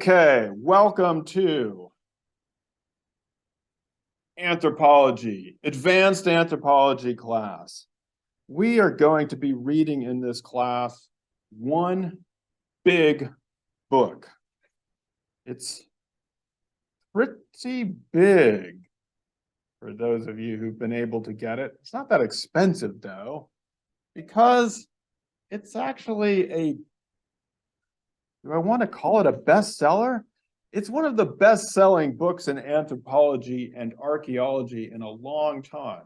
Okay, welcome to Anthropology, Advanced Anthropology class. We are going to be reading in this class one big book. It's pretty big for those of you who've been able to get it. It's not that expensive though, because it's actually do I want to call it a bestseller? It's one of the best-selling books in anthropology and archaeology in a long time.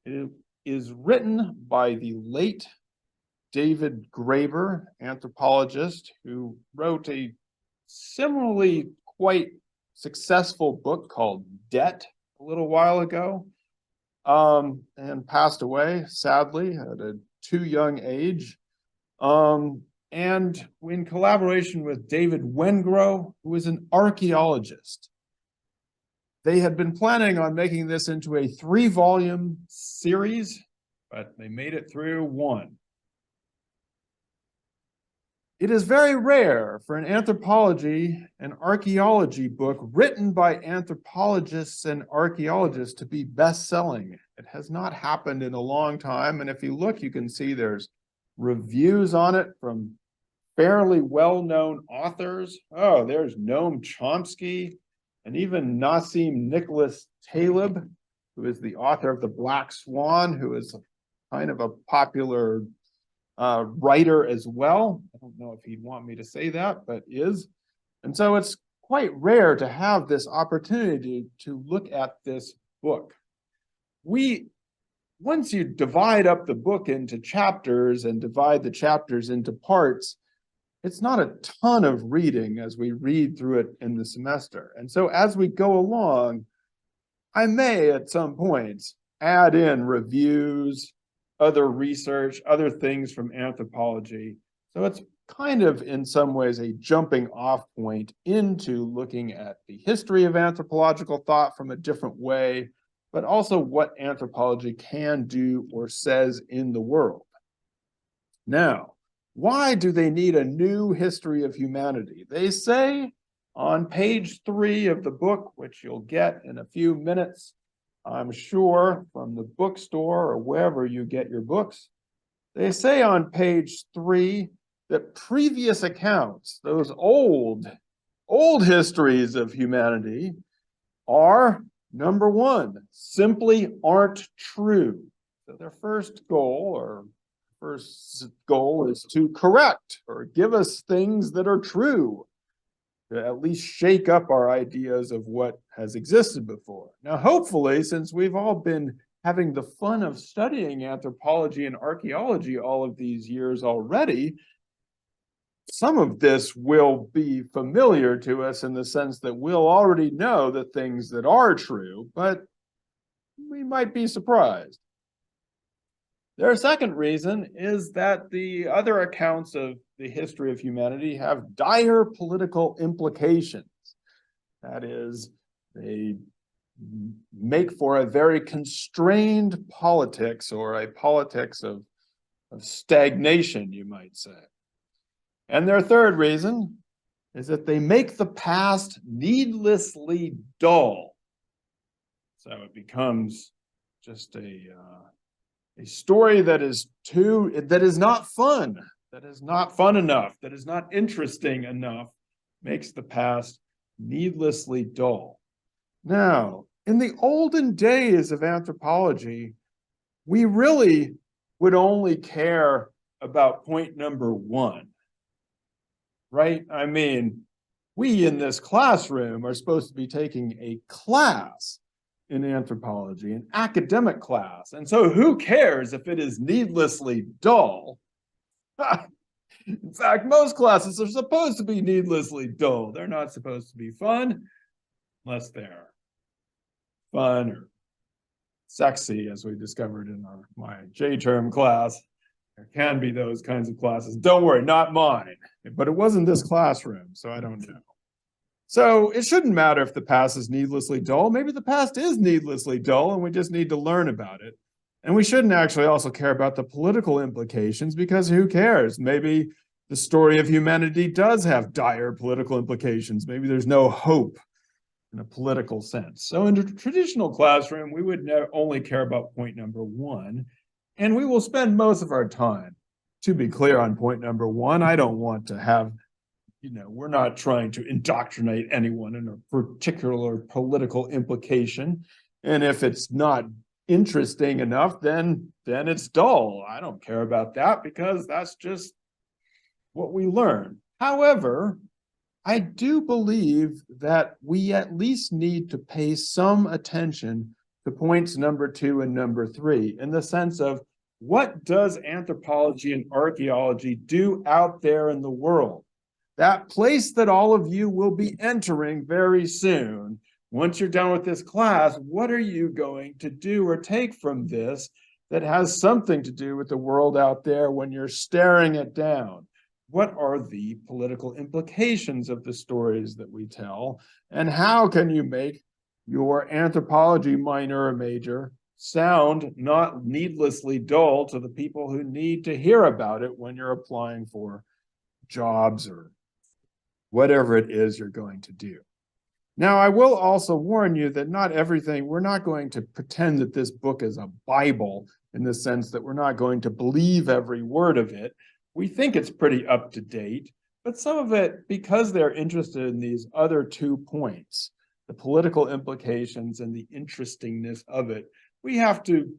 It is written by the late David Graeber, anthropologist, who wrote a similarly quite successful book called Debt a little while ago, and passed away, sadly, at a too young age. And in collaboration with David Wengrow, who is an archaeologist. They had been planning on making this into a 3-volume series, but they made it through one. It is very rare for an anthropology and archaeology book written by anthropologists and archaeologists to be best-selling. It has not happened in a long time, and if you look, you can see there's reviews on it from fairly well-known authors. Oh, there's Noam Chomsky and even Nassim Nicholas Taleb, who is the author of The Black Swan, who is kind of a popular writer as well. I don't know if he'd want me to say that, but is. And so it's quite rare to have this opportunity to look at this book. Once you divide up the book into chapters and divide the chapters into parts, it's not a ton of reading as we read through it in the semester. And so as we go along, I may at some points add in reviews, other research, other things from anthropology. So it's kind of in some ways a jumping off point into looking at the history of anthropological thought from a different way, but also what anthropology can do or says in the world. Now, why do they need a new history of humanity? They say on page 3 of the book, which you'll get in a few minutes, I'm sure, from the bookstore or wherever you get your books, they say on page 3 that previous accounts, those old histories of humanity, are, number 1, simply aren't true. So their first goal is to correct or give us things that are true, to at least shake up our ideas of what has existed before. Now, hopefully, since we've all been having the fun of studying anthropology and archaeology all of these years already, some of this will be familiar to us in the sense that we'll already know the things that are true, but we might be surprised. Their second reason is that the other accounts of the history of humanity have dire political implications. That is, they make for a very constrained politics, or a politics of stagnation, you might say. And their third reason is that they make the past needlessly dull. So it becomes just a story that is not fun, that is not fun enough, that is not interesting enough, makes the past needlessly dull. Now, in the olden days of anthropology, we really would only care about point number 1, right? I mean, we in this classroom are supposed to be taking a class in anthropology, an academic class. And so who cares if it is needlessly dull? In fact, most classes are supposed to be needlessly dull. They're not supposed to be fun, unless they're fun or sexy, as we discovered in my J-term class. There can be those kinds of classes. Don't worry, not mine. But it wasn't this classroom, so I don't know. So it shouldn't matter if the past is needlessly dull. Maybe the past is needlessly dull and we just need to learn about it. And we shouldn't actually also care about the political implications, because who cares? Maybe the story of humanity does have dire political implications. Maybe there's no hope in a political sense. So in a traditional classroom, we would only care about point number one, and we will spend most of our time, to be clear on point number one. I don't want to have, we're not trying to indoctrinate anyone in a particular political implication. And if it's not interesting enough, then it's dull. I don't care about that because that's just what we learn. However, I do believe that we at least need to pay some attention to points number 2 and number 3 in the sense of what does anthropology and archaeology do out there in the world? That place that all of you will be entering very soon. Once you're done with this class, what are you going to do or take from this that has something to do with the world out there when you're staring it down? What are the political implications of the stories that we tell? And how can you make your anthropology minor or major sound not needlessly dull to the people who need to hear about it when you're applying for jobs or whatever it is you're going to do? Now, I will also warn you that not everything, we're not going to pretend that this book is a Bible in the sense that we're not going to believe every word of it. We think it's pretty up to date, but some of it, because they're interested in these other 2 points, the political implications and the interestingness of it, we have to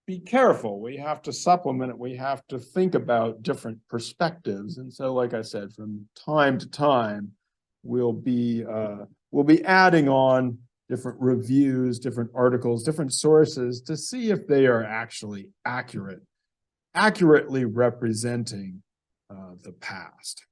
be careful. We have to supplement it. We have to think about different perspectives. And so, like I said, from time to time, we'll be adding on different reviews, different articles, different sources to see if they are actually accurately representing the past.